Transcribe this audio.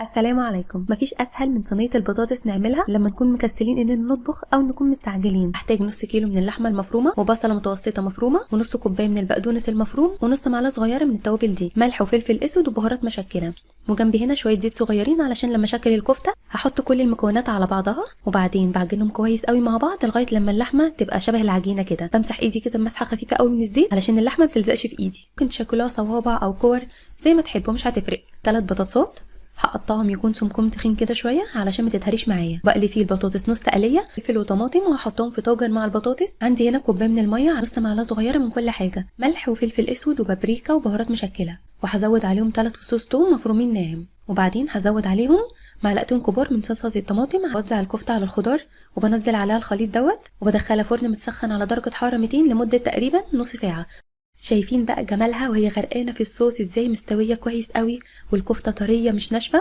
السلام عليكم. مفيش اسهل من صينيه البطاطس نعملها لما نكون مكسلين اننا نطبخ او نكون مستعجلين. هحتاج نص كيلو من اللحمه المفرومه وبصله متوسطه مفرومه ونص كوبايه من البقدونس المفروم ونص معلقه صغيره من التوابل دي، ملح وفلفل اسود وبهارات مشكله. وجنبي هنا شويه زيت صغيرين علشان لما اشكل الكفته هحط كل المكونات على بعضها وبعدين بعجنهم كويس قوي مع بعض لغايه لما اللحمه تبقى شبه العجينه كده. بمسح ايدي كده بمسحه خفيفه قوي من الزيت علشان اللحمه ما بتلزقش في ايدي. ممكن تشكلوها صوابع او كور زي ما تحبوا، مش هتفرق. 3 بطاطسات هقطعهم يكون سمكهم تخين كده شويه علشان ما تتهريش معايا. بقلي فيه البطاطس نص تقليه، فلفل وطماطم وهحطهم في طاجن مع البطاطس. عندي هنا كوبايه من الميه على نص معلقه صغيره من كل حاجه، ملح وفلفل اسود وبابريكا وبهارات مشكله، وهزود عليهم 3 فصوص توم مفرومين ناعم. وبعدين هزود عليهم معلقتين كبار من صلصه الطماطم. اوزع الكفته على الخضار وبنزل عليها الخليط دوت وبدخلها فرن متسخن على درجه حراره 200 لمده تقريبا نص ساعه. شايفين بقى جمالها وهي غرقانه في الصوص ازاي، مستويه كويس قوي والكفته طريه مش ناشفه.